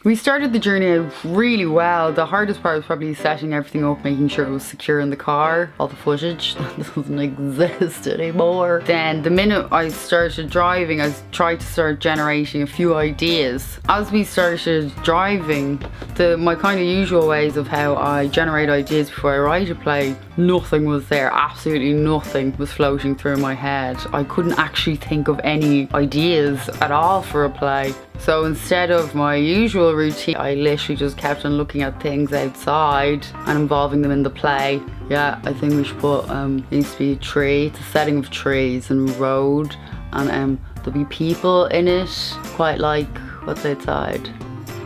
We started the journey out really well. The hardest part was probably setting everything up, making sure it was secure in the car. All the footage that doesn't exist anymore. Then the minute I started driving, I tried to start generating a few ideas. As we started driving, my kind of usual ways of how I generate ideas before I write a play, nothing was there. Absolutely nothing was floating through my head. I couldn't actually think of any ideas at all for a play. So instead of my usual routine, I literally just kept on looking at things outside and involving them in the play. Yeah, I think we should put, it needs to be a tree. It's a setting of trees and road, and there'll be people in it, quite like what's outside.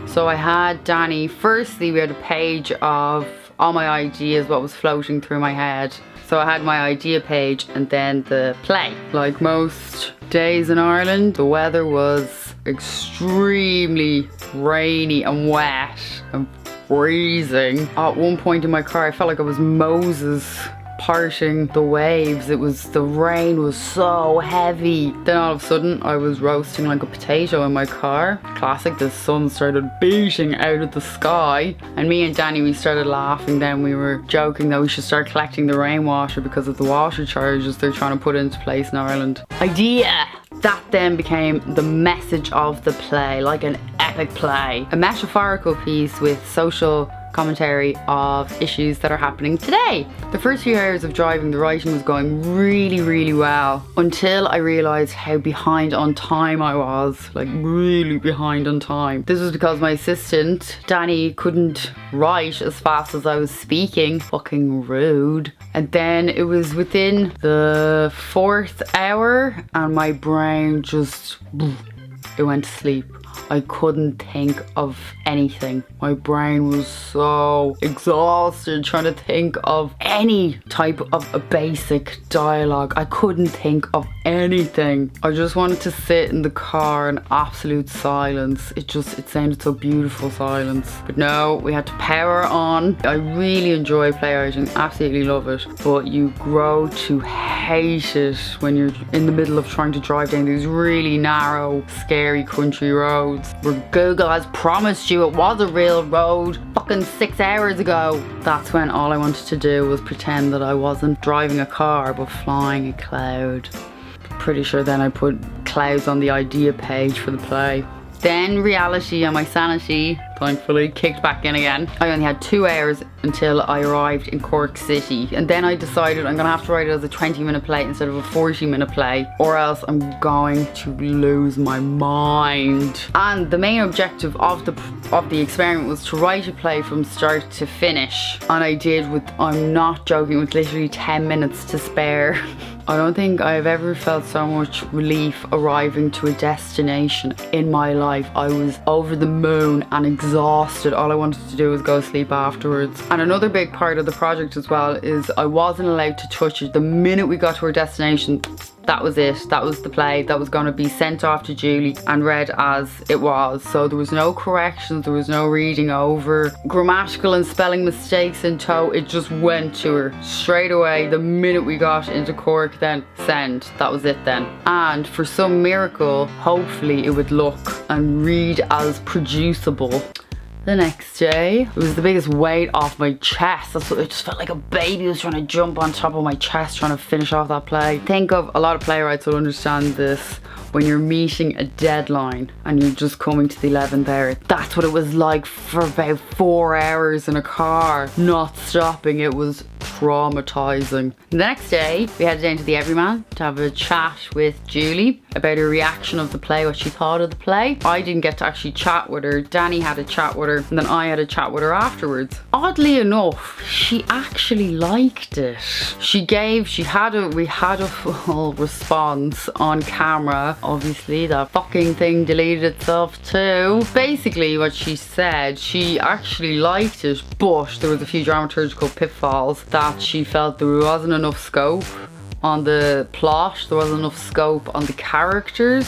So I had Danny, firstly we had a page of all my ideas, what was floating through my head. So I had my idea page and then the play. Like most days in Ireland, the weather was extremely rainy and wet and freezing. At one point in my car, I felt like I was Moses parting the waves. The rain was so heavy. Then all of a sudden, I was roasting like a potato in my car. Classic, the sun started beating out of the sky. And me and Danny, we started laughing then. We were joking that we should start collecting the rainwater because of the water charges they're trying to put into place in Ireland. Idea! That then became the message of the play, like an epic play. A metaphorical piece with social commentary of issues that are happening today. The first few hours of driving, the writing was going really, really well until I realised how behind on time I was, like really behind on time. This was because my assistant, Danny, couldn't write as fast as I was speaking. Fucking rude. And then it was within the 4th hour and my brain just, it went to sleep. I couldn't think of anything. My brain was so exhausted trying to think of any type of a basic dialogue. I couldn't think of anything. I just wanted to sit in the car in absolute silence. It sounded so beautiful, silence. But no, we had to power on. I really enjoy playwriting, absolutely love it. But you grow to hate it when you're in the middle of trying to drive down these really narrow, scary country roads where Google has promised you it was a real road fucking 6 hours ago. That's when all I wanted to do was pretend that I wasn't driving a car but flying a cloud. Pretty sure then I put clouds on the idea page for the play. Then reality and my sanity, thankfully, kicked back in again. I only had 2 hours until I arrived in Cork City, and then I decided I'm gonna have to write it as a 20-minute play instead of a 40-minute play, or else I'm going to lose my mind. And the main objective of the experiment was to write a play from start to finish, and I did with, I'm not joking, with literally 10 minutes to spare. I don't think I've ever felt so much relief arriving to a destination in my life. I was over the moon and exhausted. All I wanted to do was go to sleep afterwards. And another big part of the project as well is I wasn't allowed to touch it. The minute we got to our destination, that was it. That was the play. That was going to be sent off to Julie and read as it was. So there was no corrections, there was no reading over, grammatical and spelling mistakes in tow. It just went to her straight away. The minute we got into Cork, then send. That was it then. And for some miracle, hopefully it would look and read as producible. The next day, it was the biggest weight off my chest. It just felt like a baby was trying to jump on top of my chest, trying to finish off that play. Think of, a lot of playwrights will understand this, when you're meeting a deadline and you're just coming to the 11th hour. That's what it was like for about 4 hours in a car, not stopping. It was traumatizing. The next day, we headed down to the TheatreBound to have a chat with Julie about her reaction of the play, what she thought of the play. I didn't get to actually chat with her. Danny had a chat with her, and then I had a chat with her afterwards. Oddly enough, she actually liked it. We had a full response on camera. Obviously, that fucking thing deleted itself too. Basically, what she said, she actually liked it, but there was a few dramaturgical pitfalls that she felt there wasn't enough scope on the plot, there wasn't enough scope on the characters,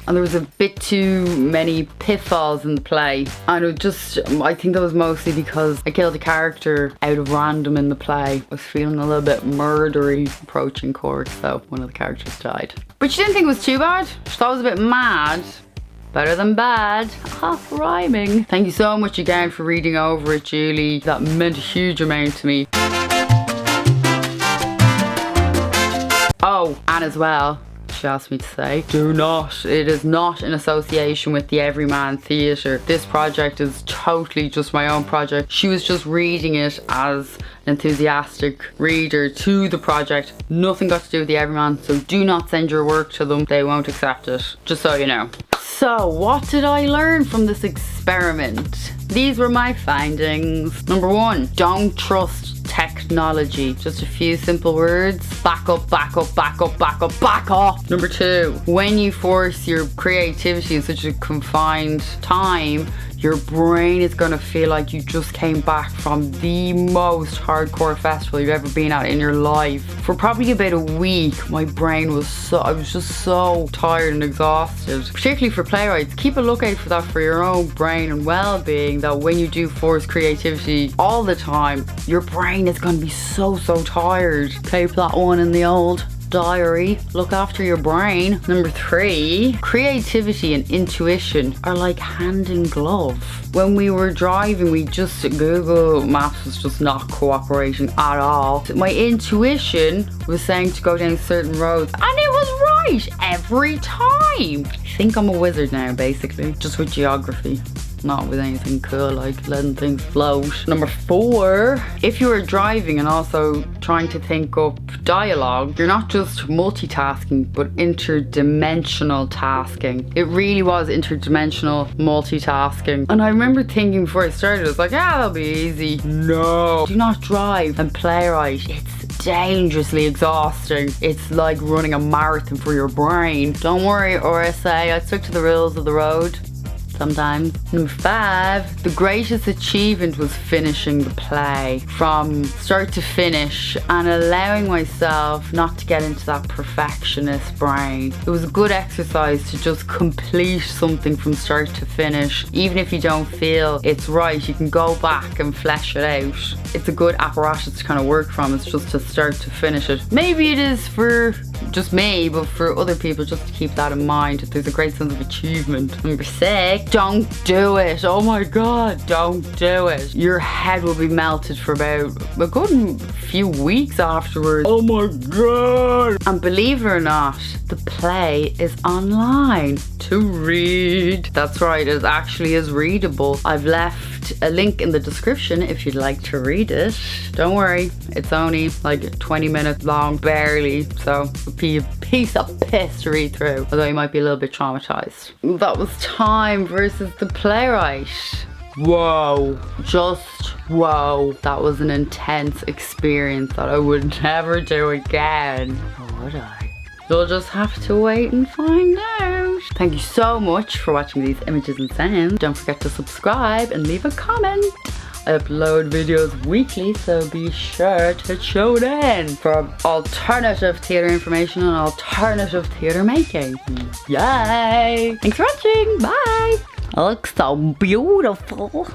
and there was a bit too many pitfalls in the play. And I think that was mostly because I killed a character out of random in the play. I was feeling a little bit murdery approaching Cork, so one of the characters died. But she didn't think it was too bad. She thought I was a bit mad. better than bad. Ha, rhyming. Thank you so much again for reading over it, Julie. That meant a huge amount to me. Oh, and as well, she asked me to say, it is not in association with the Everyman Theatre. This project is totally just my own project. She was just reading it as an enthusiastic reader to the project. Nothing got to do with the Everyman, so do not send your work to them. They won't accept it, just so you know. So, what did I learn from this experiment? These were my findings. Number 1, don't trust technology. Just a few simple words. Back up, back up, back up, back up, back off. Number 2, when you force your creativity in such a confined time, your brain is gonna feel like you just came back from the most hardcore festival you've ever been at in your life. For probably about a week, my brain I was just so tired and exhausted. Particularly for playwrights, keep a lookout for that for your own brain and well-being, that when you do force creativity all the time, your brain is gonna be so tired. Keep that one in the old diary. Look after your brain. Number 3, creativity and intuition are like hand in glove. When we were driving, Google Maps was just not cooperating at all. My intuition was saying to go down certain roads, and it was right every time. I think I'm a wizard now, basically, just with geography. Not with anything cool like letting things float. Number 4, if you are driving and also trying to think up dialogue, you're not just multitasking, but interdimensional tasking. It really was interdimensional multitasking. And I remember thinking before I started, I was like, yeah, that'll be easy. No, do not drive and playwright. It's dangerously exhausting. It's like running a marathon for your brain. Don't worry, RSA, I stuck to the rules of the road. Sometimes. Number 5, the greatest achievement was finishing the play from start to finish and allowing myself not to get into that perfectionist brain. It was a good exercise to just complete something from start to finish. Even if you don't feel it's right, you can go back and flesh it out. It's a good apparatus to kind of work from. It's just to start to finish it. Maybe it is for just me, but for other people, just to keep that in mind. There's a great sense of achievement. Number 6, don't do it. Oh my god, don't do it. Your head will be melted for about a good few weeks afterwards. Oh my god. And believe it or not, the play is online to read. That's right, it actually is readable. I've left a link in the description if you'd like to read it. Don't worry, it's only like 20 minutes long, barely, so it'll be a piece of piss to read through, although you might be a little bit traumatized. That was Time versus the Playwright. Whoa, just whoa. That was an intense experience that I would never do again. Or would I? You'll just have to wait and find out. Thank you so much for watching these images and sounds. Don't forget to subscribe and leave a comment. I upload videos weekly, so be sure to tune in for alternative theatre information and alternative theatre making. Yay! Thanks for watching. Bye! It looks so beautiful.